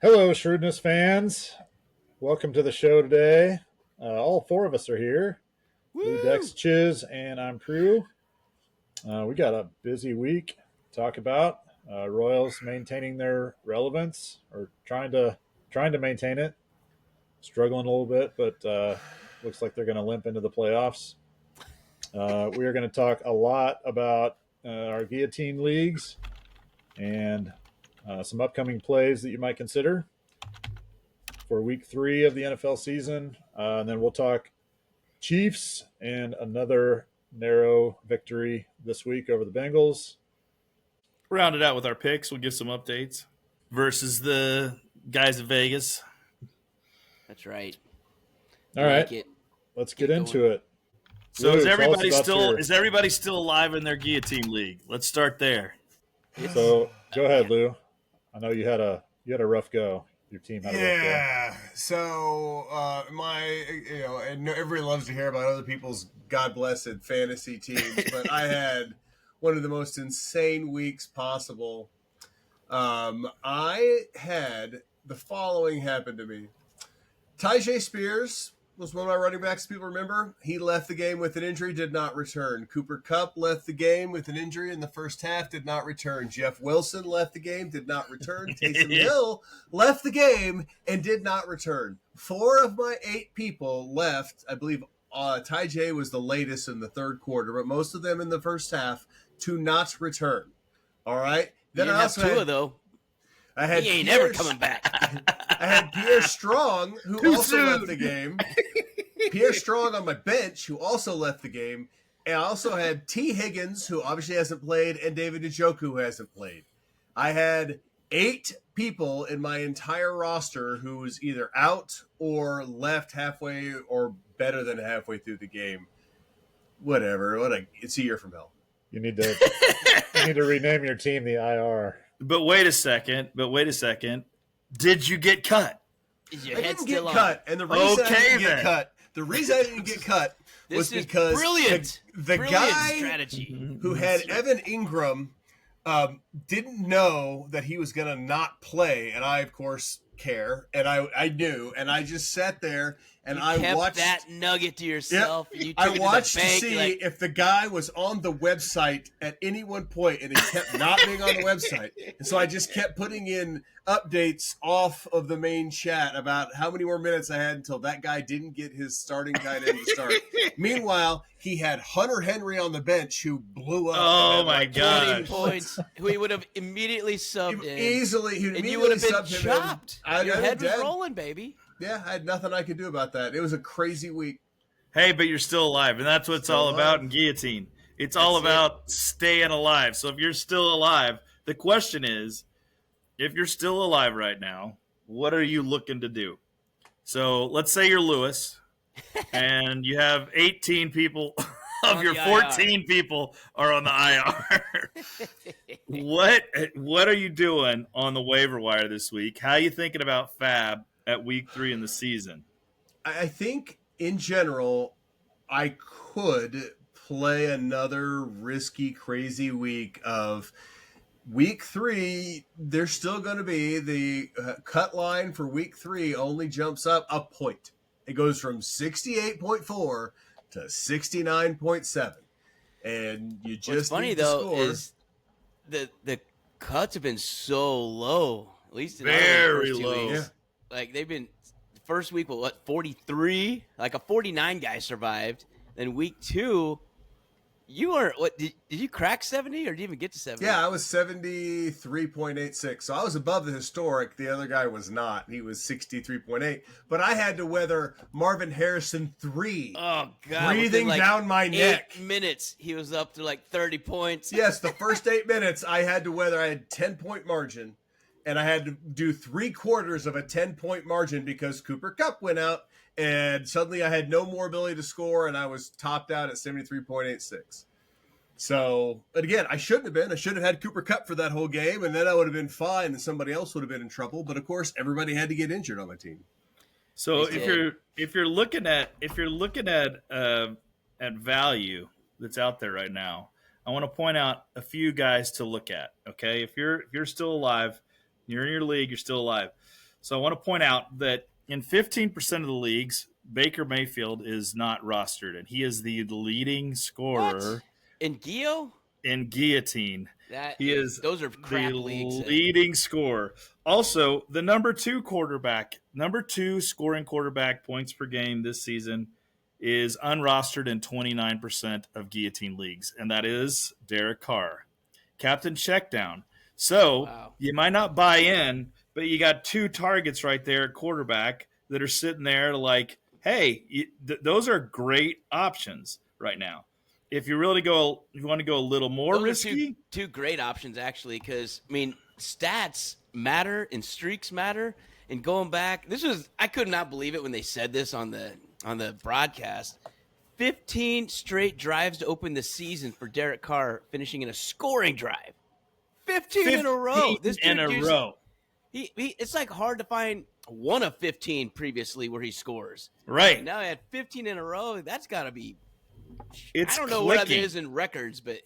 Hello, Shrewdness fans. Welcome to the show today. All four of us are here. Lou, Dex, Woo! Chiz, and I'm Prue. We got a busy week to talk about. Royals maintaining their relevance or trying to maintain it. Struggling a little bit, but looks like they're going to limp into the playoffs. We are going to talk a lot about our Guillotine leagues and some upcoming plays that you might consider for week 3 of the NFL season. And then we'll talk Chiefs and another narrow victory this week over the Bengals. Round it out with our picks. We'll give some updates versus the guys in Vegas. That's right. All right, Like it. let's Get get into it. So Lou, is tell us everybody about still your- is everybody still alive in their guillotine league? Let's start there. So go ahead, Lou. I know you had a rough go. Your team had a rough go. Yeah. So and everybody loves to hear about other people's God blessed fantasy teams, but I had one of the most insane weeks possible. I had the following happen to me. Tyjae Spears was one of my running backs. People remember he left the game with an injury, did not return. Cooper Kupp left the game with an injury in the first half, did not return. Jeff Wilson left the game, did not return. Taysom Hill left the game and did not return. 4 of my 8 people left. I believe Tyjae was the latest in the third quarter, but most of them in the first half to not return. All right. Then I also had Tua, though. I had he ain't never coming back. I had Pierre Strong, who also left the game. Pierre Strong on my bench, who also left the game. And I also had T. Higgins, who obviously hasn't played, and David Njoku, who hasn't played. I had 8 people in my entire roster who was either out or left halfway or better than halfway through the game. Whatever. It's a year from hell. You need to rename your team the IR. But wait a second. Did you get cut? Is your I head didn't still get on? cut, and the reason I didn't then. get cut, the reason I didn't get cut was This is because brilliant. the Brilliant guy strategy. who had Evan Ingram didn't know that he was going to not play, and I of course care, and I knew, and I just sat there and You I kept watched that nugget to yourself. Yep. And you took I it watched to the to bank. see Like, if the guy was on the website at any one point, and he kept not being on the website. And so I just kept putting in updates off of the main chat about how many more minutes I had until that guy didn't get his starting tight end to start. Meanwhile, he had Hunter Henry on the bench who blew up. Oh, at my like 20 20 points. Who he would have immediately subbed in. Easily, And you would have been subbed him in. chopped. Your I head was dead. rolling, baby. Yeah, I had nothing I could do about that. It was a crazy week. Hey, but you're still alive, and that's what it's Still all about alive. in guillotine. It's all That's about staying alive. So if you're still alive, the question is, if you're still alive right now, what are you looking to do? So let's say you're Lewis, and you have 18 people of On your the 14 people are on the IR. What are you doing on the waiver wire this week? How are you thinking about Fab at week 3 in the season? I think in general, I could play another risky, crazy week of week 3. There's still going to be the cut line for week 3 only jumps up a point. It goes from 68.4 to 69.7. And you just What's funny need to though score. is the cuts have been so low. At least in Very the first 2 low. weeks. Like they've been first week, 43? Like a 49 guy survived. Then week 2, you were what? Did you crack 70 or did you even get to 70? Yeah, I was 73.86. So I was above the historic. The other guy was not. He was 63.8. But I had to weather Marvin Harrison 3. Oh god! Breathing Within, like, down my neck. 8 minutes, he was up to like 30 points. Yes, the first 8 minutes I had to weather. I had 10-point margin, and I had to do 3/4 of a 10-point margin because Cooper Kupp went out, and suddenly I had no more ability to score, and I was topped out at 73.86. So, but again, I shouldn't have been. I should have had Cooper Kupp for that whole game, and then I would have been fine, and somebody else would have been in trouble. But of course, everybody had to get injured on my team. So They if you're looking at value that's out there right now, I want to point out a few guys to look at. Okay, if you're still alive, you're in your league, you're still alive. So I want to point out that in 15% of the leagues, Baker Mayfield is not rostered, and he is the leading scorer What? In Gio? in Guillotine. He is those are the crap leagues. leading scorer. Also, the number two scoring quarterback points per game this season is unrostered in 29% of Guillotine leagues, and that is Derek Carr, Captain Checkdown. So Wow. you might not buy in, but you got two targets right there at quarterback that are sitting there like, hey, those are great options right now. If you want to go a little more Those risky, are two great options actually, because I mean stats matter and streaks matter. And going back, I could not believe it when they said this on the broadcast. 15 straight drives to open the season for Derek Carr, finishing in a scoring drive. 15 in a row. This dude in a row. It's like hard to find one of 15 previously where he scores. Right. Now he had 15 in a row. That's got to be. It's I don't know what it is in records, but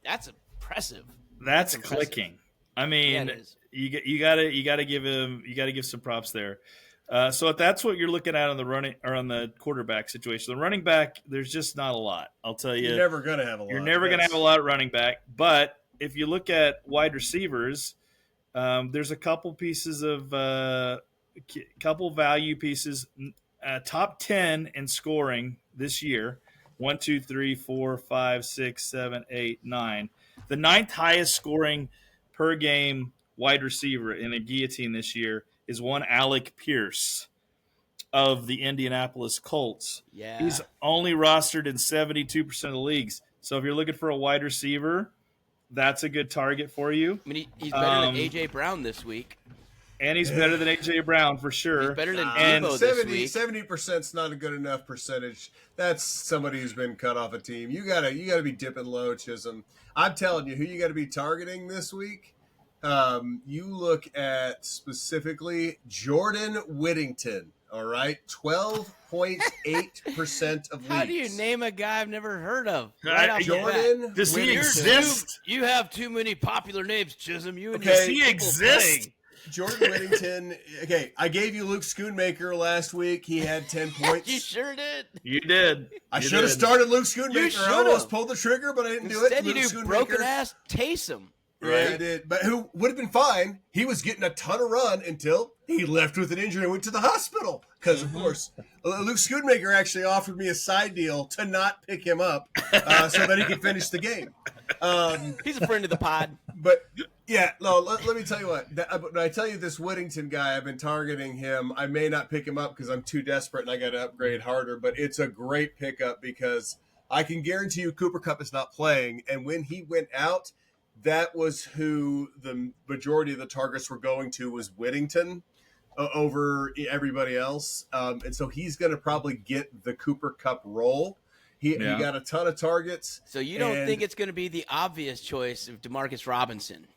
that's impressive. That's impressive. clicking. I mean, you gotta give some props there. So if that's what you're looking at on the running or on the quarterback situation, the running back, there's just not a lot. I'll tell you, You're never gonna have a lot. You're never gonna have a lot at running back. But if you look at wide receivers, there's a couple pieces of couple value pieces. Top 10 in scoring this year. 1, 2, 3, 4, 5, 6, 7, 8, 9. The ninth highest scoring per game wide receiver in a Guillotine this year is one Alec Pierce of the Indianapolis Colts. Yeah. He's only rostered in 72% of the leagues. So if you're looking for a wide receiver, that's a good target for you. I mean, he's better than A.J. Brown this week. And he's better than A.J. Brown for sure. He's better than And Debo this week. 70% is not a good enough percentage. That's somebody who's been cut off a team. You gotta be dipping low, Chisholm. I'm telling you, who you got to be targeting this week. You look at specifically Jordan Whittington. All right, 12.8% of leagues. How do you name a guy I've never heard of? Jordan. Does he Whittington. exist? You have too many popular names, Chisholm. You and Okay. your Does he people exist? playing. Jordan Whittington. Okay, I gave you Luke Schoonmaker last week. He had 10 points. You sure did. You did. I You should have did. started Luke You Schoonmaker. I should've. almost pulled the trigger, but I didn't do it. Instead, you Luke do Schoonmaker. broken ass Taysom. Yeah, I did. But who would have been fine? He was getting a ton of run until he left with an injury and went to the hospital. Because, of course, Luke Schoonmaker actually offered me a side deal to not pick him up so that he could finish the game. He's a friend of the pod. But, yeah, no, let me tell you what. When I tell you this Whittington guy, I've been targeting him. I may not pick him up because I'm too desperate and I got to upgrade harder. But it's a great pickup because I can guarantee you Cooper Kupp is not playing. And when he went out, that was who the majority of the targets were going to, was Whittington over everybody else. And so he's going to probably get the Cooper Kupp role. He got a ton of targets. So you don't think it's going to be the obvious choice of Demarcus Robinson?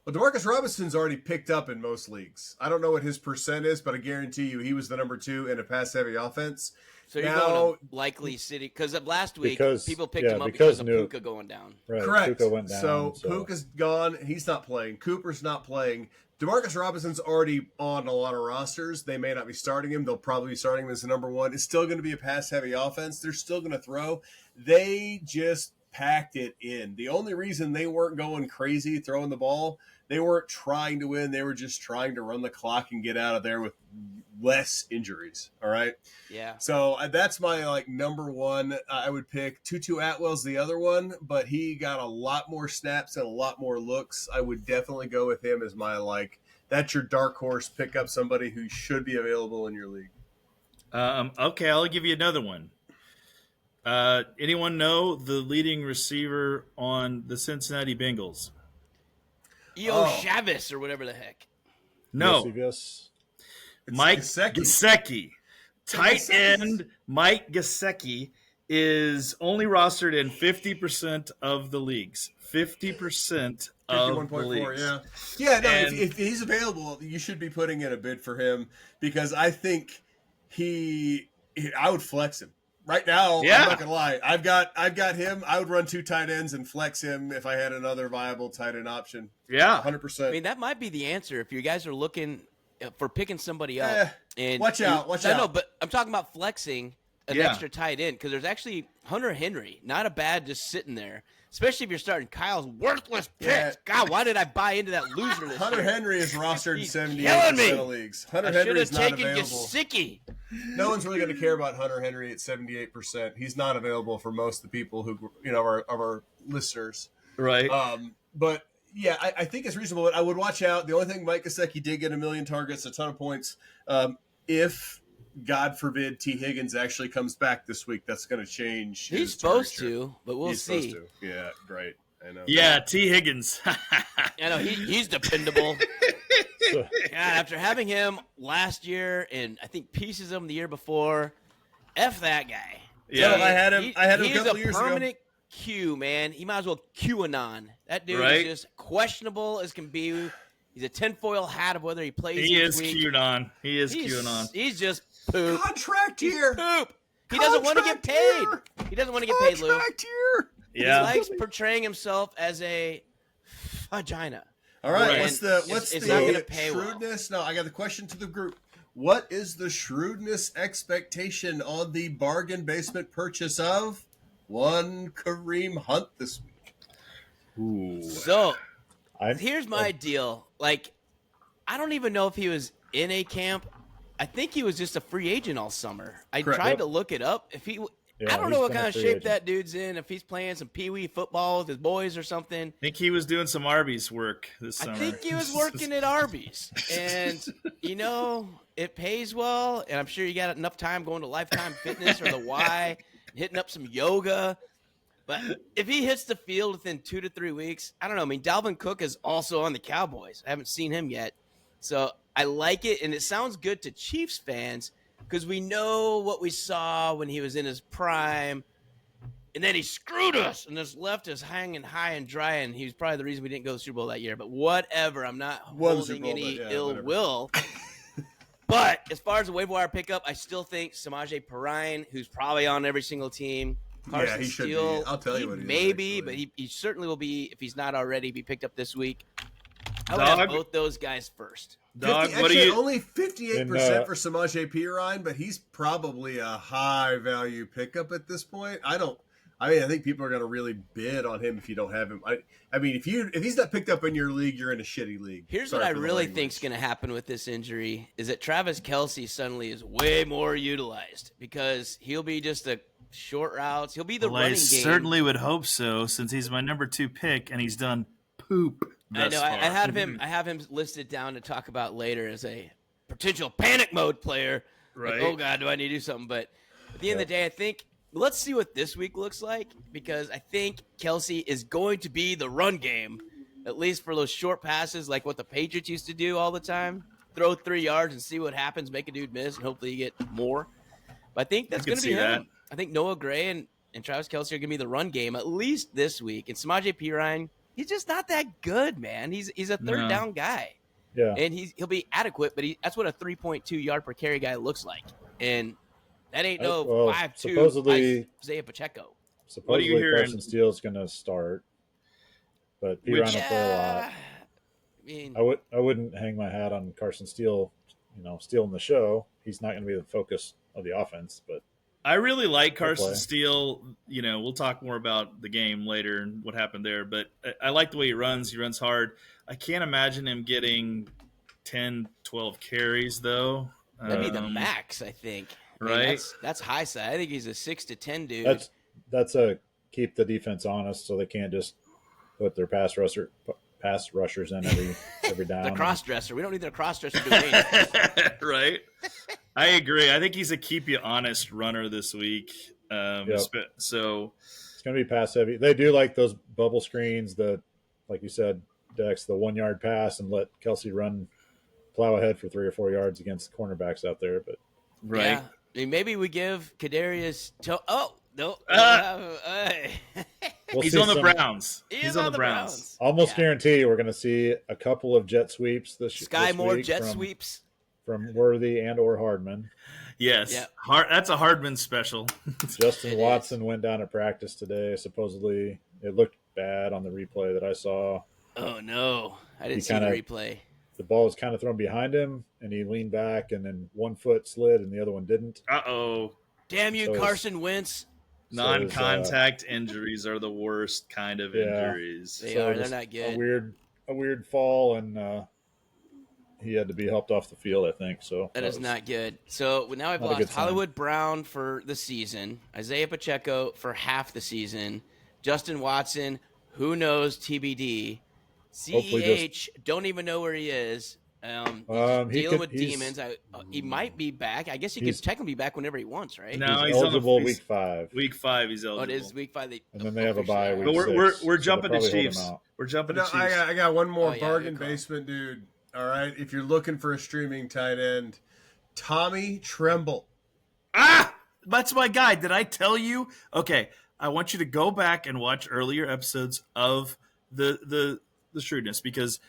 Well, Demarcus Robinson's already picked up in most leagues. I don't know what his percent is, but I guarantee you he was the number 2 in a pass-heavy offense. So you're going to likely City because of last week. People picked him up because of Puka going down. Right, Correct. Puka went down, so Puka's gone. He's not playing. Cooper's not playing. Demarcus Robinson's already on a lot of rosters. They may not be starting him. They'll probably be starting him as the number 1. It's still going to be a pass-heavy offense. They're still going to throw. They just packed it in. The only reason they weren't going crazy throwing the ball, they weren't trying to win. They were just trying to run the clock and get out of there with less injuries. All right. Yeah. So that's my number 1. I would pick Tutu Atwell's the other one, but he got a lot more snaps and a lot more looks. I would definitely go with him as my that's your dark horse. Pick up somebody who should be available in your league. Okay, I'll give you another one. Anyone know the leading receiver on the Cincinnati Bengals? Chavez or whatever the heck. No. Yes. Mike Gesicki. Gesicki. Tight end Mike Gesicki is only rostered in 50% of the leagues. 50% of the leagues. Yeah, no, if he's available, you should be putting in a bid for him because I think I would flex him. Right now, I'm not gonna lie. I've got him. I would run 2 tight ends and flex him if I had another viable tight end option. Yeah, 100%. I mean, that might be the answer if you guys are looking for picking somebody up. And watch out. I know, but I'm talking about flexing an Yeah. extra tight end because there's actually Hunter Henry, not a bad just sitting there, especially if you're starting Kyle's worthless picks. Yeah. God, why did I buy into that loser this Hunter year? Henry is rostered in He's 78% killing me. of leagues. Hunter I Henry should have is not taken available. Gesicki. No one's really going to care about Hunter Henry at 78%. He's not available for most of the people who, our listeners. Right. But yeah, I think it's reasonable. But I would watch out. The only thing, Mike Gesicki did get 1 million targets, a ton of points. If God forbid T. Higgins actually comes back this week, that's going to change. He's his supposed target to, but we'll He's see. supposed to. Yeah, great. I know. Yeah, T. Higgins. I know he's dependable. So, God, after having him last year and I think pieces of him the year before, F that guy. Yeah. I had him a He's couple years ago. permanent Q, man. He might as well QAnon. That dude Right. is just questionable as can be. He's a tinfoil hat of whether he plays He each is week. QAnon. He is QAnon. He's just poop. Contract He's year. poop. He doesn't want to get Contract paid. year. He doesn't want to get paid, Lou. Contract year. Yeah. He likes portraying himself as a vagina. All right. Right. What's It's the not gonna pay well. shrewdness? No, I got the question to the group. What is the shrewdness expectation on the bargain basement purchase of one Kareem Hunt this week? Ooh. So I'm here's my deal. Like, I don't even know if he was in a camp. I think he was just a free agent all summer. I Correct. tried Yep. to look it up. If he, Yeah, I don't he's know what been a kind of free shape agent. that dude's in. If he's playing some pee-wee football with his boys or something. I think he was doing some Arby's work this I summer. think he was working at Arby's, and it pays well. And I'm sure you got enough time going to Lifetime Fitness or the Y, hitting up some yoga. But if he hits the field within 2 to 3 weeks, I don't know. I mean, Dalvin Cook is also on the Cowboys. I haven't seen him yet, so I like it, and it sounds good to Chiefs fans because we know what we saw when he was in his prime. And then he screwed us and just left us hanging high and dry. And he was probably the reason we didn't go to the Super Bowl that year. But whatever. I'm not Won the holding Super Bowl, any but yeah, ill whatever. will. But as far as the waiver wire pickup, I still think Samaje Perine, who's probably on every single team. Carson he should be. Steele, I'll tell you what he is, maybe, actually. but he certainly will be, if he's not already, be picked up this week. I would Dog. have both those guys first. Dog, 50, what do actually, you? only 58% In, for Samaje Perine, but he's probably a high value pickup at this point. I think people are going to really bid on him if you don't have him. I mean, if he's not picked up in your league, you're in a shitty league. Here's Sorry what I for the really language. think's going to happen with this injury is that Travis Kelce suddenly is way more utilized because he'll be just a short routes. He'll be the Well, I running game. certainly would hope so, since he's my number 2 pick and he's done poop. I thus know. far. I have him listed down to talk about later as a potential panic mode player. Like, Right. oh God, do I need to do something? But at the end of the day, I think let's see what this week looks like because I think Kelsey is going to be the run game, at least for those short passes, like what the Patriots used to do all the time. Throw 3 yards and see what happens, make a dude miss, and hopefully you get more. But I think that's I can going to be see him. that. I think Noah Gray and Travis Kelce are going to be the run game at least this week. And Samaje Perine, he's just not that good, man. He's a third No. down guy. Yeah. And he'll be adequate, but that's what a 3.2 yard per carry guy looks like. And that ain't no Well, 5'2" supposedly- Isaiah Pacheco. Supposedly you hearing? Carson Steele's going to start, but Perine will play a lot. I mean, I wouldn't hang my hat on Carson Steele, stealing the show. He's not going to be the focus of the offense, but I really like Carson play. Steele. We'll talk more about the game later and what happened there, but I like the way he runs. He runs hard. I can't imagine him getting 10, 12 carries, though. that'd be the max, I think. I mean, Right? that's high side. I think he's a 6 to 10 dude. that's a keep the defense honest, so they can't just put their pass rushers in every down. the cross dresser. We don't need their cross dresser doing anything. Right? I agree. I think he's a keep you honest runner this week. Yep. So It's going to be pass heavy. They do like those bubble screens that, like you said, Dex, the 1 yard pass and let Kelsey plow ahead for 3 or 4 yards against cornerbacks out there. But right. Yeah. I mean, maybe we give Kadarius oh, no. we'll He's see on the some- Browns. He He's is on the Browns. Almost Yeah. guarantee we're going to see a couple of jet sweeps this Sky this Moore week jet from, sweeps. from Worthy and or Hardman. Yes. Yeah. That's a Hardman special. Justin It Watson went down at practice today. Supposedly, it looked bad on the replay that I saw. Oh no, I didn't He see the kinda- replay. the ball was kind of thrown behind him, and he leaned back, and then one foot slid, and the other one didn't. Uh-oh. Damn you, So Carson Wentz. Non-contact injuries are the worst kind of injuries. They So are. They're just not good. A weird fall, and he had to be helped off the field, I think. So That is not good. So now I've not a good lost sign. Hollywood Brown for the season, Isaiah Pacheco for half the season, Justin Watson, who knows, TBD. Hopefully CEH, don't even know where he is. He's dealing with demons. He might be back. I guess he could technically be back whenever he wants, right? No, he's eligible week 5. Week 5, he's eligible. Oh, it is week 5. And then they have a bye week But 6. we're so jumping to they'll probably hold Chiefs. him out. We're jumping No, to Chiefs. I got one more yeah, bargain good call. basement dude. All right, if you're looking for a streaming tight end, Tommy Tremble. That's my guy. Did I tell you? Okay, I want you to go back and watch earlier episodes of the shrewdness, because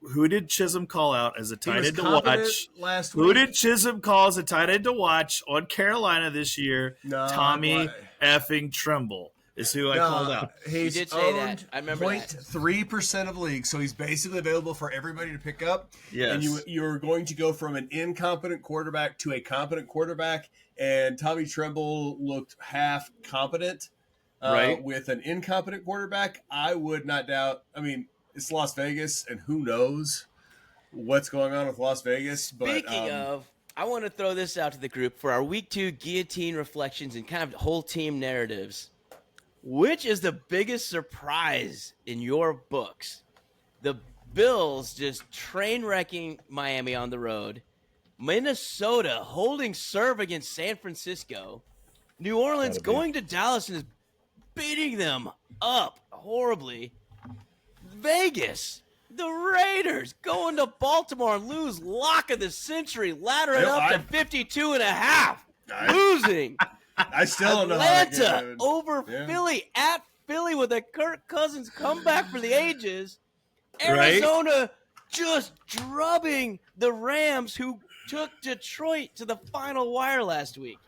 who did Chisholm call out as a tight end to watch last week? Who did Chisholm call as a tight end to watch on Carolina this year? No, Tommy effing Tremble is who I called out. He's You did say that. owned I remember that. 0.3% of leagues, so he's basically available for everybody to pick up. Yes. And you're going to go from an incompetent quarterback to a competent quarterback, and Tommy Tremble looked half competent Right. with an incompetent quarterback. I would not doubt. I mean, it's Las Vegas, and who knows what's going on with Las Vegas. But, Speaking of, I want to throw this out to the group for our Week 2 Guillotine reflections and kind of whole team narratives. Which is the biggest surprise in your books? The Bills just train wrecking Miami on the road. Minnesota holding serve against San Francisco. New Orleans going to Dallas and is beating them up horribly. Vegas, the Raiders going to Baltimore and lose lock of the century, laddering up to 52.5. Losing. I still don't know how that game Atlanta happened. over Yeah. Philly at Philly with a Kirk Cousins comeback for the ages. Right? Arizona just drubbing the Rams, who took Detroit to the final wire last week.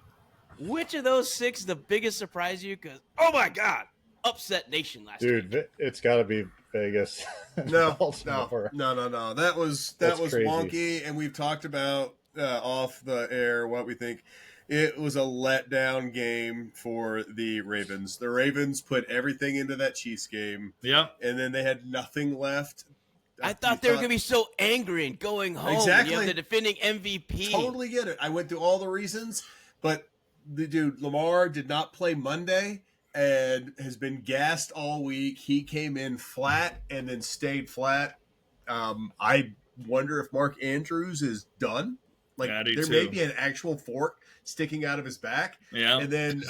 Which of those 6 is the biggest surprise to you? Because, oh my God, upset nation last week. Dude, it's got to be Vegas. No. Baltimore. That was That's crazy. wonky, and we've talked about off the air what we think. It was a letdown game for the Ravens. The Ravens put everything into that Chiefs game, Yep. and then they had nothing left. I thought they were going to be so angry and going home. Exactly. You have the defending MVP. Totally get it. I went through all the reasons, but the dude Lamar did not play Monday and has been gassed all week. He came in flat and then stayed flat. I wonder if Mark Andrews is done. Like, I do there too. may be an actual fork sticking out of his back. Yeah. And then,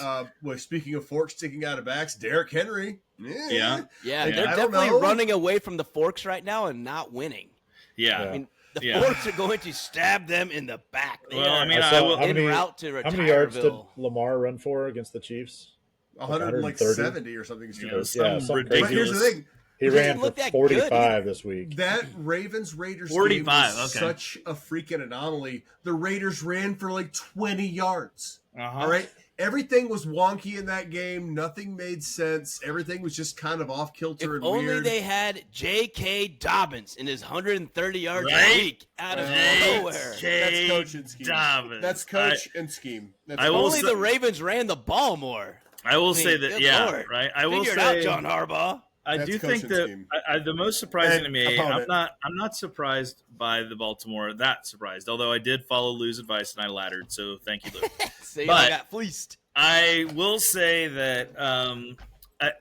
speaking of forks sticking out of backs, Derrick Henry. Yeah. Yeah, Like, they're I don't definitely know. running away from the forks right now and not winning. Yeah. I mean, the Yeah. forks are going to stab them in the back. They Well, are I mean, I I saw- will- how en many- route to How many yards did Retireville. Lamar run for against the Chiefs? 170 or something. Yeah, stupid. some But here's ridiculous. the thing. He He ran didn't for look that 45 this week. That Ravens-Raiders game 45, was okay. such a freaking anomaly. The Raiders ran for like 20 yards. Uh-huh. All right? Everything was wonky in that game. Nothing made sense. Everything was just kind of off kilter If and only weird. they had J.K. Dobbins in his 130 yards Right? a week out of J.K. nowhere. That's coach and scheme. Dobbins. That's coach and scheme. That's I If will only say- the Ravens ran the ball more. I will I mean, say that, good yeah, Lord. right. I will Figure say, it out, John Harbaugh. I That's do coaching think that scheme. the most surprising And to me. opponent. I'm not surprised by the Baltimore. That surprised, although I did follow Lou's advice and I laddered. So thank you, Lou. So But- I got fleeced. I will say that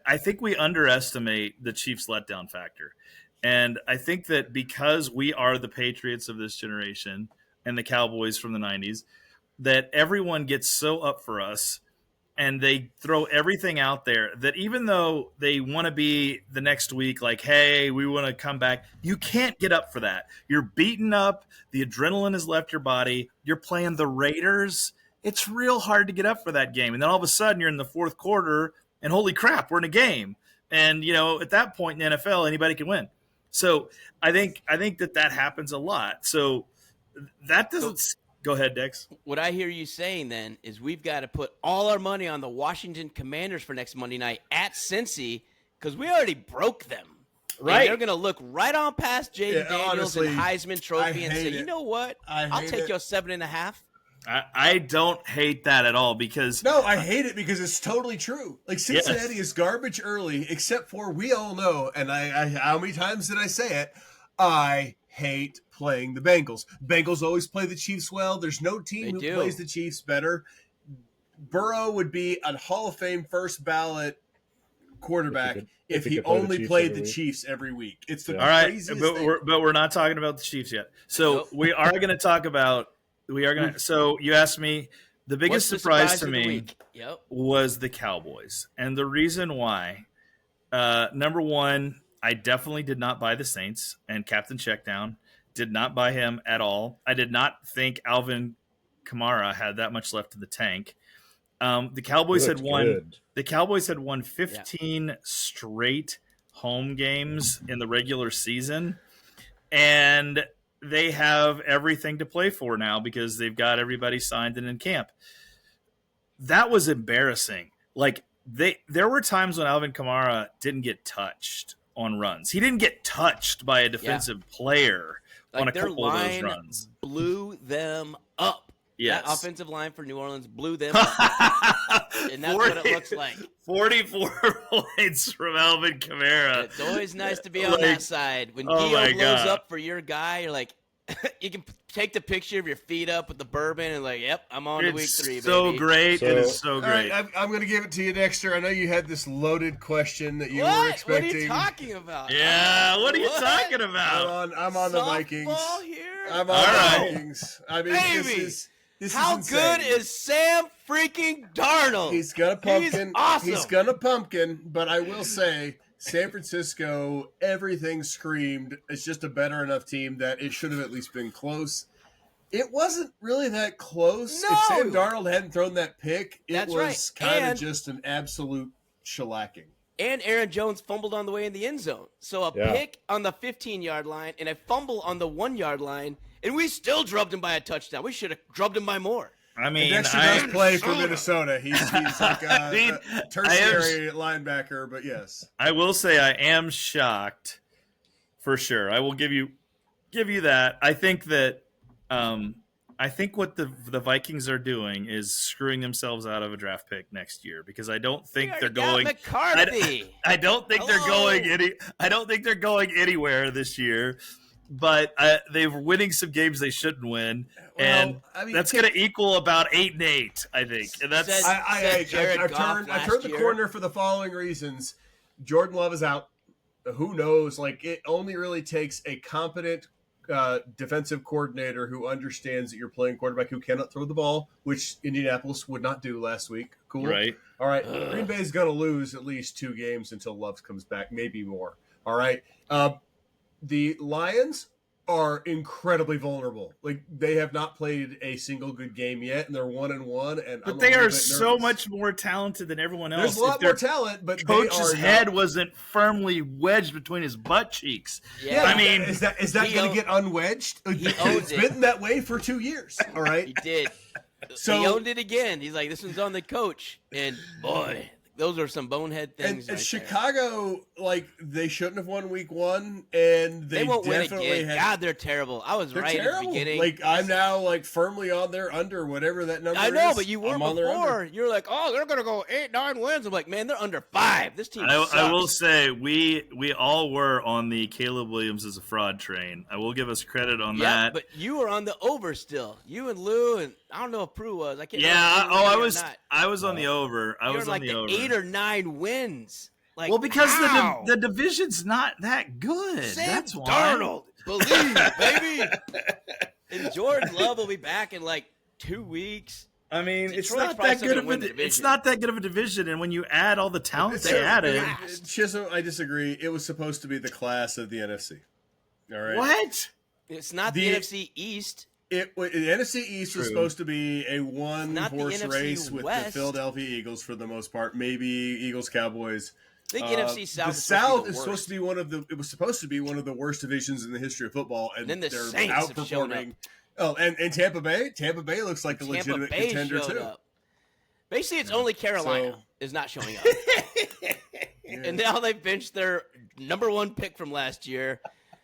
I think we underestimate the Chiefs' letdown factor. And I think that because we are the Patriots of this generation and the Cowboys from the 90s, that everyone gets so up for us and they throw everything out there that even though they want to be the next week like, hey, we want to come back, you can't get up for that. You're beaten up. The adrenaline has left your body. You're playing the Raiders. It's real hard to get up for that game. And then all of a sudden you're in the fourth quarter and holy crap, we're in a game. And, you know, at that point in the NFL, anybody can win. So I think that happens a lot. So that doesn't go ahead, Dex. What I hear you saying then is we've got to put all our money on the Washington Commanders for next Monday night at Cincy because we already broke them. Right. And they're going to look right on past Jaden Daniels honestly, and Heisman Trophy and say, hate you it. know what? I'll hate take it. your 7.5. I don't hate that at all because No, I hate it because it's totally true. Like Cincinnati is garbage early, except for we all know, and I how many times did I say it? I hate playing the Bengals. Bengals always play the Chiefs well. There's no team They who do. plays the Chiefs better. Burrow would be a Hall of Fame first ballot quarterback if he could play the only Chiefs played every the week. Chiefs every week. It's the all right, craziest but thing. we're not talking about the Chiefs yet. So Nope. we are going to talk about So you asked me the biggest What's the surprise to of the me week? Yep. was the Cowboys, and the reason why. Number one, I definitely did not buy the Saints, and Captain Checkdown did not buy him at all. I did not think Alvin Kamara had that much left in the tank. The Cowboys had won. Good. The Cowboys had won 15 straight home games in the regular season, and they have everything to play for now because they've got everybody signed and in camp. That was embarrassing. Like there were times when Alvin Kamara didn't get touched on runs. He didn't get touched by a defensive player on a Their couple of those line runs. blew them up. Yes. That offensive line for New Orleans blew them up. And that's what it looks like. 44 points from Alvin Kamara. It's always nice to be on that side. When oh my Gio blows God. up for your guy, you're like, you can take the picture of your feet up with the bourbon and like, yep, I'm on to week 3, It's so baby. great. It is so All great. right, I'm going to give it to you, Dexter. I know you had this loaded question that you were What? expecting. What are you talking about? Yeah, what are you What? talking about? I'm on the Vikings. Softball here? I'm on All the right. Vikings. I mean, Baby, this How is good insane. is Sam freaking Darnold? He's gonna pumpkin. He's awesome. He's gonna pumpkin. But I will say, San Francisco, everything screamed. It's just a better enough team that it should have at least been close. It wasn't really that close. No. If Sam Darnold hadn't thrown that pick, it That's was right. kind of And- just an absolute shellacking. And Aaron Jones fumbled on the way in the end zone. So a pick on the 15-yard line and a fumble on the 1-yard line, and we still drubbed him by a touchdown. We should have drubbed him by more. I mean, Dexter does play for Minnesota. He's like a tertiary linebacker, but yes. I will say I am shocked for sure. I will give you that. I think that I think what the Vikings are doing is screwing themselves out of a draft pick next year because I don't think they're going. McCarthy. I don't think they're going I don't think they're going anywhere this year. But they're winning some games they shouldn't win, and that's going to equal about 8-8, I think. And that's I turned the corner for the following reasons. Jordan Love is out. Who knows? Like, it only really takes a competent defensive coordinator who understands that you're playing quarterback who cannot throw the ball, which Indianapolis would not do last week. Cool. Right. All right. Green Bay is going to lose at least 2 games until Love comes back, maybe more. All right. The Lions are incredibly vulnerable. Like, they have not played a single good game yet, and they're 1-1. But they are so much more talented than everyone else. There's a lot more talent, but coach's head wasn't firmly wedged between his butt cheeks. Yeah, I mean, is that going to get unwedged? It's been that way for 2 years. All right, He did. So he owned it again. He's like, this one's on the coach, and boy. Those are some bonehead things. And right Chicago, like, they shouldn't have won week 1, and they won't win definitely again. God, they're terrible. I was right terrible. at the beginning. Like, I'm now like firmly on their under, whatever that number is. I know, but you weren't I'm on their before. under. You're like, oh, they're gonna go 8-9 wins. I'm like, man, they're under 5. This team sucks. I will say we all were on the Caleb Williams as a fraud train. I will give us credit on that. But you were on the over still. You and Lou, and I don't know if Prue was. I can't. Yeah. remember if I you were was. or not. I was on the over. I You was were on like the over. 8 or 9 wins. Like, Well, because how? the division's not that good. Sam That's why. Darnold, believe, baby. And Jordan Love will be back in like 2 weeks. I mean, Detroit's it's not probably that still good gonna of win the a. division. It's not that good of a division, and when you add all the talent they added, Chisholm, I disagree. It was supposed to be the class of the NFC. All right. what? It's not the NFC East. The NFC East was supposed to be a not the one-horse NFC race with the West. Philadelphia Eagles for the most part. Maybe Eagles, Cowboys. I think NFC South. The is South is supposed supposed to be one of the. It was supposed to be one of the worst divisions in the history of football, and then the they're Saints have shown outperforming. Oh, and Tampa Bay. Tampa Bay looks like a Tampa legitimate Bay contender showed too. up. Basically, it's only Carolina is not showing up. And now they benched their number one pick from last year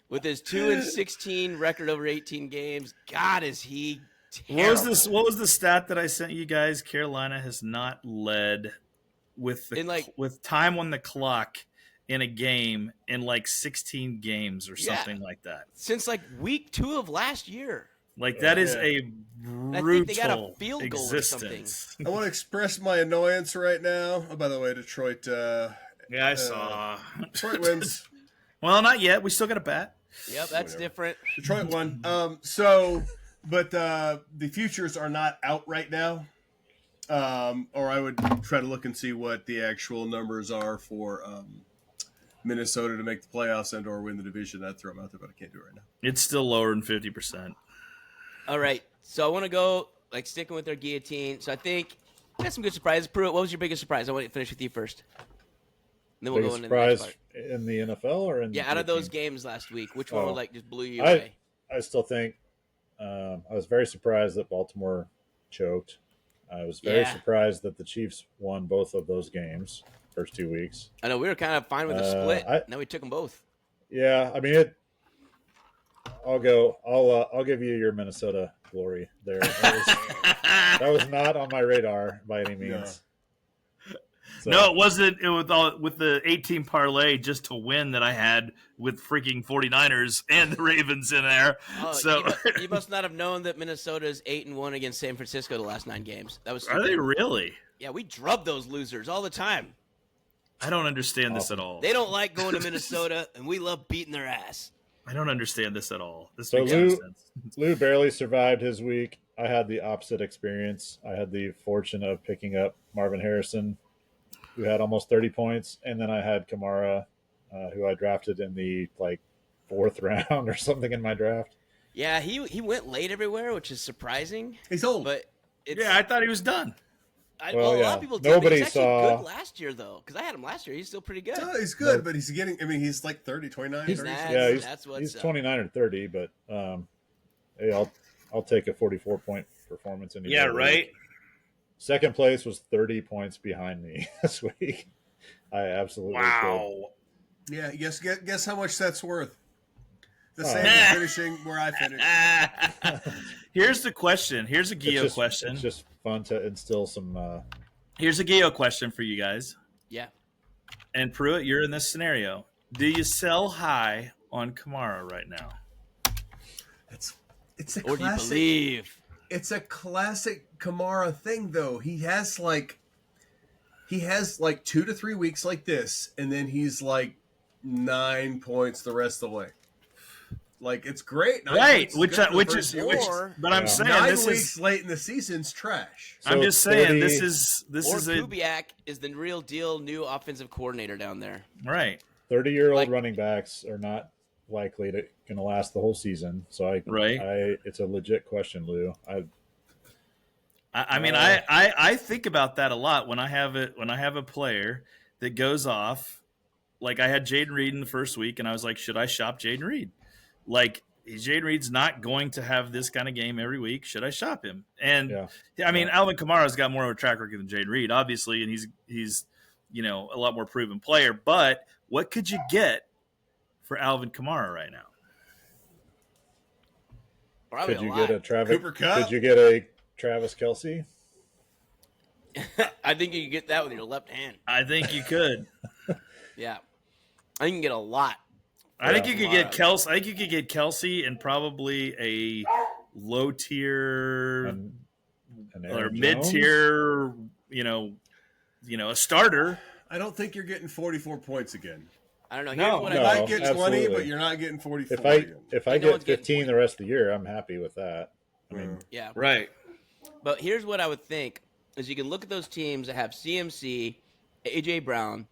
with his 2-16 record over 18 games. God, is he terrible. What was the stat that I sent you guys? Carolina has not led with with time on the clock in a game in like 16 games or something like that. Since like week 2 of last year. Like that is a brutal I think they got a field goal existence. or something. I want to express my annoyance right now. Oh, by the way, Detroit. I saw. Detroit wins. Well, not yet. We still got a bat. Yep, that's different. Detroit won. But the futures are not out right now. Or I would try to look and see what the actual numbers are for Minnesota to make the playoffs and or win the division. I'd throw them out there, but I can't do it right now. It's still lower than 50%. All right, so I want to go like sticking with their guillotine. So I think we got some good surprises. Pruitt, what was your biggest surprise? I want to finish with you first. And then we'll go into the next part. In the NFL or in out of those games last week, which one would just blew you away? I still think I was very surprised that Baltimore choked. I was very surprised that the Chiefs won both of those games first 2 weeks. I know we were kind of fine with the split. Now we took them both. Yeah, I mean I'll go. I'll give you your Minnesota glory there. That was not on my radar by any means. No. So. No, it wasn't. It was with the 18 parlay just to win that I had with freaking 49ers and the Ravens in there. Oh, so you must not have known that Minnesota's 8-1 against San Francisco the last 9 games. That was stupid. Are they really? Yeah, we drub those losers all the time. I don't understand this at all. They don't like going to Minnesota, and we love beating their ass. I don't understand this at all. This so makes no sense. Lou barely survived his week. I had the opposite experience. I had the fortune of picking up Marvin Harrison, who had almost 30 points, and then I had Kamara, who I drafted in the 4th round or something in my draft. Yeah, he went late everywhere, which is surprising. He's old, but I thought he was done. A lot of people did. Nobody He's actually saw good last year, though, because I had him last year. He's still pretty good. No, he's good, but he's getting. I mean, he's like 30, 29, 30. He's 29 or 30, but hey, I'll take a 44-point performance in. Yeah, right. Second place was 30 points behind me this week. I absolutely could. Yeah, guess how much that's worth. The same as finishing where I finished. Here's the question. Here's a Gio question. It's just fun to instill some. Here's a Gio question for you guys. Yeah. And Pruitt, you're in this scenario. Do you sell high on Kamara right now? It's a or classic. Do you believe? It's a classic Kamara thing, though. He has like 2 to 3 weeks like this, and then he's like 9 points the rest of the way. Like, it's great, right? But I'm saying 9 this weeks is late in the season's trash. I'm just saying this is Kubiak is the real deal new offensive coordinator down there. Right. 30-year-old running backs are not likely to going to last the whole season. So it's a legit question, Lou. I mean, I think about that a lot when I have a player that goes off. Like I had Jaden Reed in the first week, and I was like, should I shop Jaden Reed? Like Jaden Reed's not going to have this kind of game every week. Should I shop him? And I mean, Alvin Kamara's got more of a track record than Jaden Reed, obviously, and he's a lot more proven player. But what could you get for Alvin Kamara right now? Probably could you get a Travis? Cooper Kupp? Could you get a Travis Kelce? I think you can get that with your left hand. I think you could. Yeah, I think you can get a lot. I think you could get Kelce. I think you could get Kelce and probably a low tier or mid tier. A starter. I don't think you're getting 44 points again. I don't know. You might get 20, but you're not getting 44. If I get 15 the rest of the year, I'm happy with that. I mean, yeah, right. But here's what I would think: is you can look at those teams that have CMC, AJ Brown,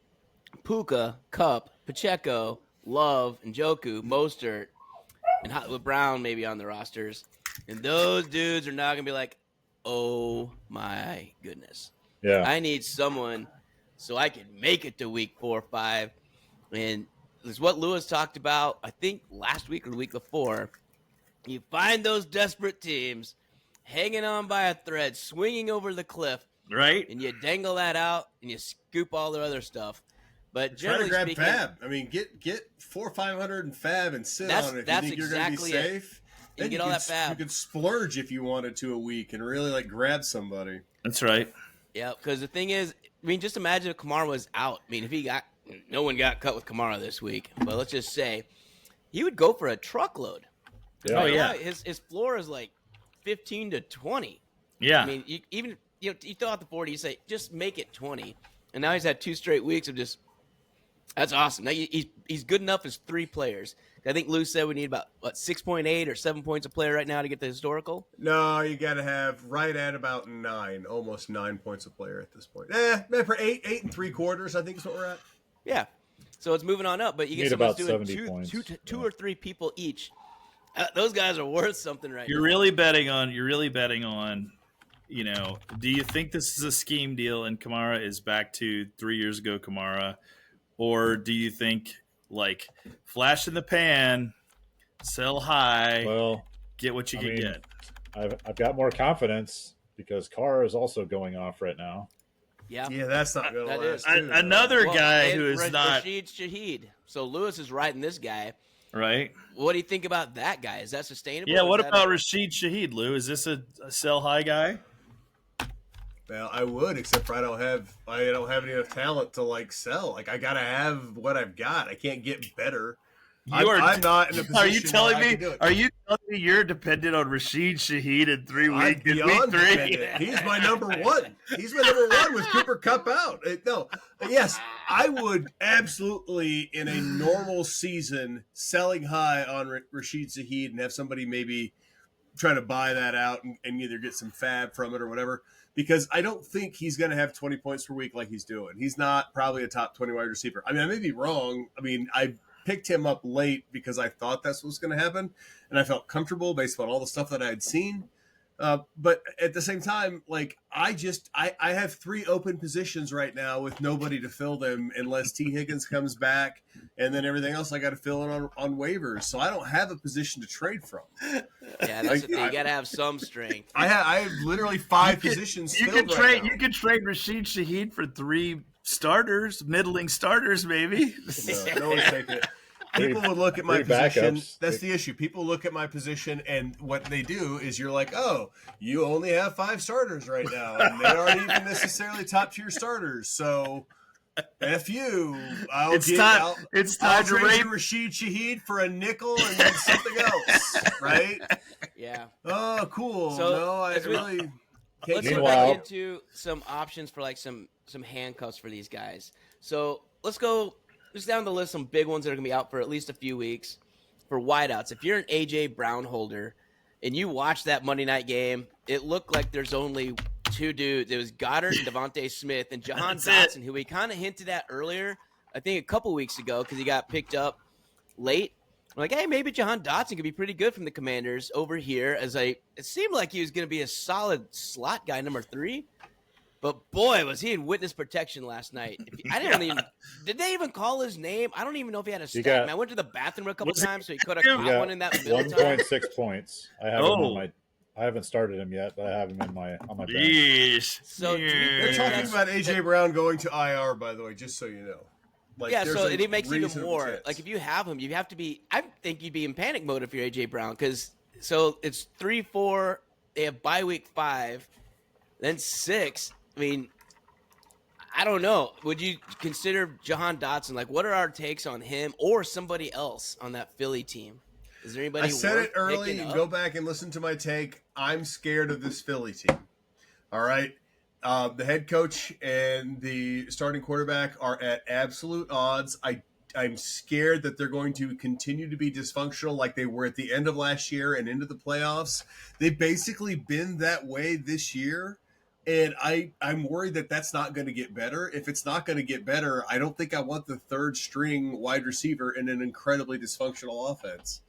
Puka, Kupp, Pacheco, Love, and Njoku, Mostert, and with Brown maybe on the rosters, and those dudes are not gonna be like, oh my goodness, I need someone so I can make it to week 4 or 5. And it's what Lewis talked about, I think, last week or the week before. You find those desperate teams hanging on by a thread, swinging over the cliff. Right. And you dangle that out and you scoop all their other stuff. But Try to generally grab speaking, Fab. I mean, get 400 or 500 in Fab and sit That's- on it if that's you think you're exactly going to it. be safe. You Then get all that Fab. You could splurge if you wanted to a week and really like grab somebody. That's right. Yeah, because the thing is, I mean, just imagine if Kamara was out. I mean, if no one got cut with Kamara this week, but let's just say he would go for a truckload. Yeah. Oh, yeah. His floor is like 15 to 20. Yeah. I mean, you throw out the 40, you say just make it 20, and now he's had 2 straight weeks of just. That's awesome. Now he's good enough as 3 players. I think Lou said we need about 6.8 or 7 points a player right now to get the historical. No, you got to have right at about 9, almost 9 points a player at this point. For 8 and 3/4, I think is what we're at. Yeah, so it's moving on up. But you Need get someone about doing 70 points. two or 3 people each. Those guys are worth something right You're now. really betting on, you know, do you think this is a scheme deal and Kamara is back to 3 years ago Kamara? Or do you think, like, flash in the pan, sell high, Well, get what you can get? I've got more confidence because Carr is also going off right now. Yeah. Yeah, that's not going to That last. is. too, Another Well, guy and who is not Rashid Shaheed. So Lewis is riding this guy. right. What do you think about that guy? Is that sustainable? Yeah. Or What is that about Rashid Shaheed, Lou? Is this a sell high guy? Well, I would, except for I don't have any enough talent to like sell. Like I gotta have what I've got. I can't get better. I'm not in a position. Are you telling where I me? can do it. Are you telling me you're dependent on Rashid Shaheed in 3 I'm weeks? In beyond week 3? dependent. He's my number one. He's my number one with Cooper Kupp out. No, yes, I would absolutely in a normal season selling high on Rashid Shaheed and have somebody maybe try to buy that out and either get some fab from it or whatever. Because I don't think he's going to have 20 points per week like he's doing. He's not probably a top 20 wide receiver. I mean, I may be wrong. I mean, I picked him up late because I thought that's what was going to happen, and I felt comfortable based on all the stuff that I had seen. But at the same time, like I have 3 open positions right now with nobody to fill them unless T. Higgins comes back, and then everything else I got to fill in on waivers. So I don't have a position to trade from. Yeah, that's the thing. You got to have some strength. I have literally 5 positions. You filled could right trade. now. You could trade Rashid Shaheed for 3 starters, middling starters, maybe. No one's taking it. People would look at my 3 position. backups. That's the issue. People look at my position, and what they do is you're like, oh, you only have 5 starters right now, and they aren't even necessarily top tier starters. So, F you. It's time I'll to trade rape. you Rashid Shaheed for a nickel and then something else, right? Yeah. Oh, cool. So, No, I as we- really can't Let's get get Meanwhile- back into some options for like some handcuffs for these guys. So let's go just down the list, some big ones that are going to be out for at least a few weeks. For wideouts, if you're an A.J. Brown holder and you watch that Monday night game, it looked like there's only 2 dudes. It was Goddard and Devontae Smith and Jahan That's it. Dotson, who we kind of hinted at earlier, I think a couple weeks ago because he got picked up late. I'm like, hey, maybe Jahan Dotson could be pretty good from the Commanders over here. It seemed like he was going to be a solid slot guy, number 3. But boy, was he in witness protection last night. Did they even call his name? I don't even know if he had a stat. got- I went to the bathroom a couple Was it- times, so he could have You caught got one in that middle time. 1.6 points. I have him Oh. on my. I haven't started him yet, but I have him on my bench. Yeesh. So, do you think They're talking that's- about A.J. Brown going to IR, by the way, just so you know. Like, Yeah, there's so a it makes even reasonable more. chance. Like if you have him, you have to be. I think you'd be in panic mode if you're AJ Brown because so it's 3, 4. They have bye week 5, then 6. I mean, I don't know. Would you consider Jahan Dotson? Like, what are our takes on him or somebody else on that Philly team? Is there anybody? I said worth it early. picking up? Go back and listen to my take. I'm scared of this Philly team. All right. The head coach and the starting quarterback are at absolute odds. I'm scared that they're going to continue to be dysfunctional like they were at the end of last year and into the playoffs. They've basically been that way this year. And I'm worried that that's not going to get better. If it's not going to get better, I don't think I want the 3rd string wide receiver in an incredibly dysfunctional offense.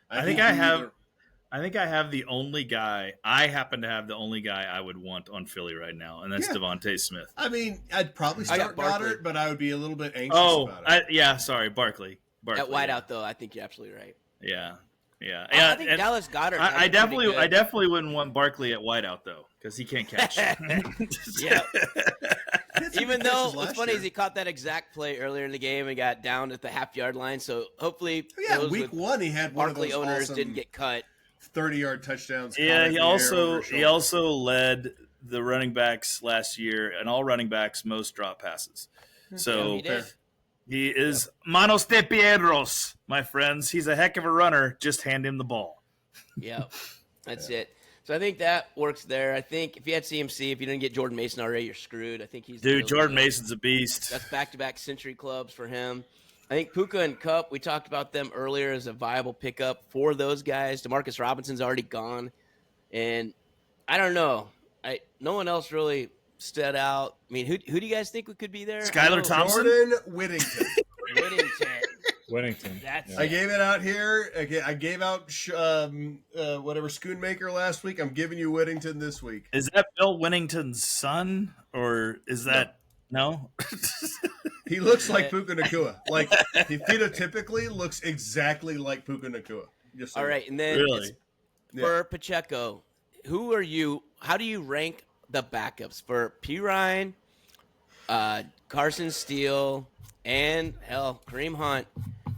I think I have the only guy. I happen to have the only guy I would want on Philly right now, and that's Yeah. Devontae Smith. I mean, I'd probably I got start Barkley. Goddard, but I would be a little bit anxious about it. Sorry, Barkley. At wideout, though, I think you're absolutely right. Yeah. I think and Dallas Goddard. I definitely wouldn't want Barkley at wideout though, because he can't catch. Yeah. Even though catches what's last funny year. is he caught that exact play earlier in the game and got down at the half-yard line. So hopefully, Yeah, those week with one he had one of Barkley those owners awesome didn't get cut. 30-yard touchdowns. caught Yeah, in he the air over also his he shoulder. also led the running backs last year and all running backs most drop passes. Yeah, So he did. he is manos de piedros, my friends. He's a heck of a runner. Just hand him the ball. Yep, that's it. So I think that works there. I think if you had CMC, if you didn't get Jordan Mason already, you're screwed. I think he's the Dude, real Jordan deal. Mason's a beast. That's back-to-back century clubs for him. I think Puka and Kupp, we talked about them earlier as a viable pickup for those guys. Demarcus Robinson's already gone. And I don't know. No one else really stood out. I mean, who do you guys think could be there? Skylar Thompson? Jordan Whittington. Whittington. Winnington. That's Yeah. I gave it out here. I gave out whatever Schoonmaker last week. I'm giving you Whittington this week. Is that Bill Winnington's son, or is that no? He looks like Puka Nacua. Like, he phenotypically looks exactly like Puka Nacua. Just so All right, and then Really? for Pacheco, who are you? How do you rank the backups for P. Ryan, Carson Steele, and Kareem Hunt?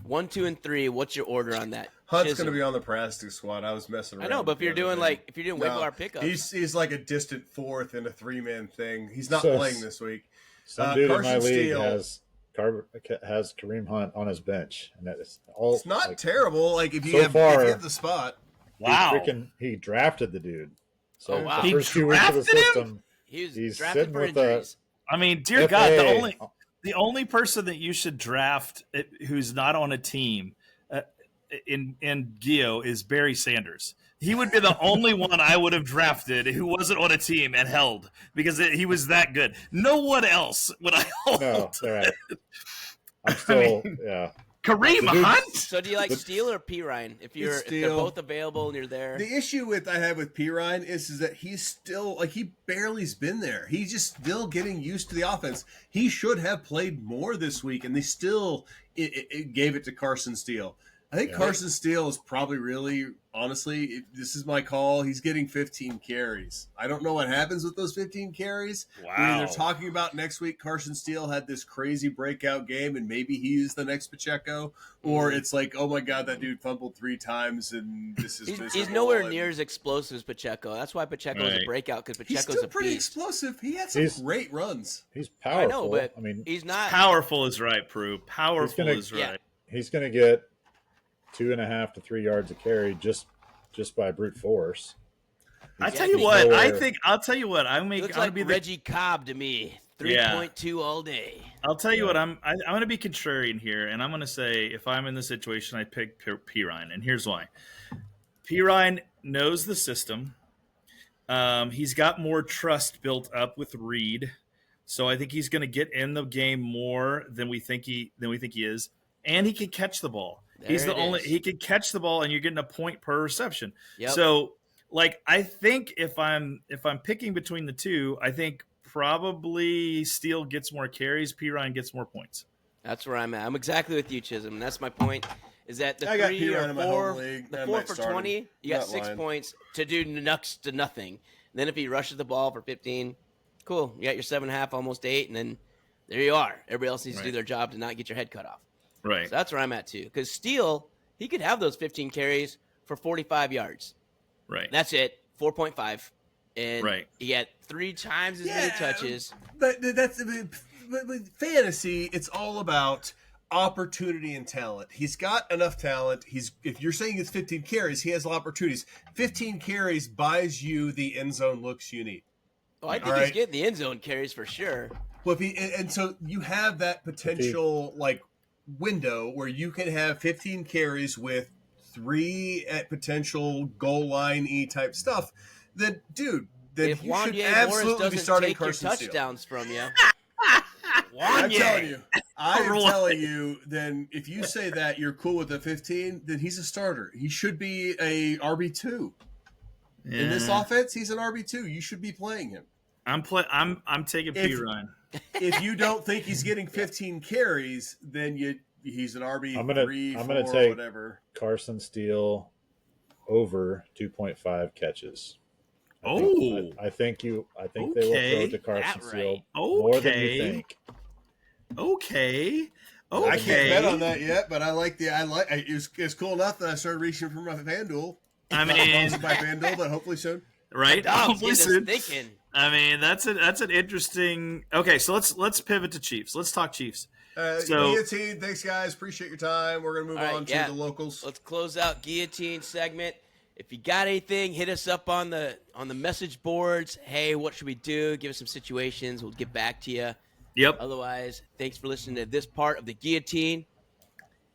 1, 2, and 3. What's your order on that? Hunt's Chisholm. going to be on the practice squad. I was messing I around. know, but if the you're other doing day. if you're doing waiver wire pickups, he's like a distant fourth in a 3-man thing. He's not So- playing this week. Some dude in my Carson league Steele. has Kareem Hunt on his bench, and that is all. It's not like, terrible. Like, if you, So have, far- if you have the spot. Wow. he drafted the dude. So Oh, wow. the He first 2 weeks of the drafted him? system, he's he's drafted sitting for with a- injuries. I mean, dear FA. God, the only person that you should draft who's not on a team in Gio is Barry Sanders. He would be the only one I would have drafted who wasn't on a team and held because he was that good. No one else would I hold. No, all right. I'm still, Kareem The dude's- Hunt? So do you like Steele or P. Ryan? If they're Steele. both available and you're there, The issue I have with P. Ryan is that he's still, like, he barely's been there. He's just still getting used to the offense. He should have played more this week, and they still it gave it to Carson Steele. I think Yeah. Carson Steele is probably really, honestly, this is my call. He's getting 15 carries. I don't know what happens with those 15 carries. Wow. We're either talking about next week Carson Steele had this crazy breakout game and maybe he is the next Pacheco, or it's like, oh my God, that dude fumbled 3 times and this is he's miserable nowhere and- near as explosive as Pacheco. That's why Pacheco is a Right. breakout because He's Pacheco's still a pretty beast. explosive. He had some He's- great runs. he's I powerful. know, but I mean, he's not. Powerful is right, Prue. Powerful gonna- is right. he's going to get 2.5 to 3 yards a carry just by brute force. I Yeah, tell you he's what, nowhere- I'll tell you what, He looks I'll like be the Reggie Cobb to me. 3.2 all day. I'll tell you Yeah. what, I'm going to be contrarian here, and I'm going to say if I'm in this situation, I pick P. Ryan, and here's why. P. Ryan knows the system. He's got more trust built up with Reed, so I think he's going to get in the game more than we think he is, and he can catch the ball. He's the There it only is. he can catch the ball, and you're getting a point per reception. Yep. So, like, I think if I'm picking between the two, I think probably Steele gets more carries, P. Ryan gets more points. That's where I'm at. I'm exactly with you, Chisholm. And that's my point. Is that the I got 3 P. or Ryan in my 4, home league. the I 4 might for start him. 20, you got Not 6 lying. points to do next to nothing. Then if he rushes the ball for 15, cool. You got your 7.5, almost 8, and then there you are. Everybody else needs to do Right. their job to not get your head cut off. Right. So that's where I'm at too. Because Steele, he could have those 15 carries for 45 yards. Right. That's it, 4.5. And Right. he had 3 times as many touches. But with fantasy, it's all about opportunity and talent. He's got enough talent. If you're saying it's 15 carries, he has opportunities. 15 carries buys you the end zone looks you need. Oh, I think All he's right. getting the end zone carries for sure. Well, and so you have that potential like window where you can have 15 carries with 3 at potential goal line type stuff. Then, dude, then If you should Wanye Morris absolutely be doesn't starting take your Carson Steele. touchdowns from you, I'm Wanye. telling you. I'm Right. telling you, then if you say that you're cool with the 15, then he's a starter. He should be a RB2. In this Yeah. offense, he's an RB2. You should be playing him. I'm taking P. If- Ryan. If you don't think he's getting 15 carries, then he's an RB3, I'm gonna 4, take- whatever. Carson Steele over 2.5 catches. I think they will throw it to Carson That Steele right. more than you Okay. think. Okay. I can't bet on Okay. that yet, but it's cool enough that I started reaching for my FanDuel. I Not mean, sponsored by FanDuel, but hopefully soon. right? Dog's Hopefully getting us soon. thinking. I mean, that's an interesting. Okay, so let's pivot to Chiefs. Let's talk Chiefs. So- Guillotine, thanks guys. Appreciate your time. We're gonna move All right, on to yeah. the locals. Let's close out Guillotine segment. If you got anything, hit us up on the message boards. Hey, what should we do? Give us some situations. We'll get back to you. Yep. Otherwise, thanks for listening to this part of the Guillotine.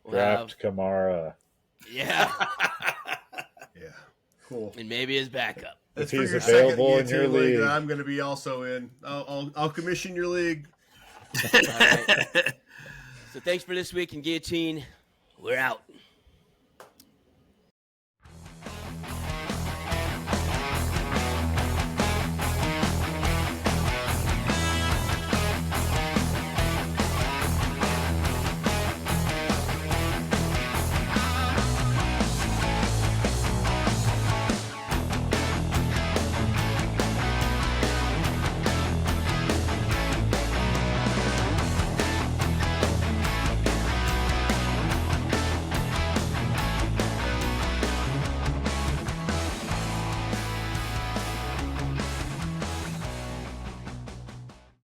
We'll Draft Kamara. yeah, Yeah, cool. and maybe his backup. That's If for he's your second available in your Guillotine league that league. I'm going to be also in. I'll commission your league. All right. So thanks for this week in Guillotine. We're out.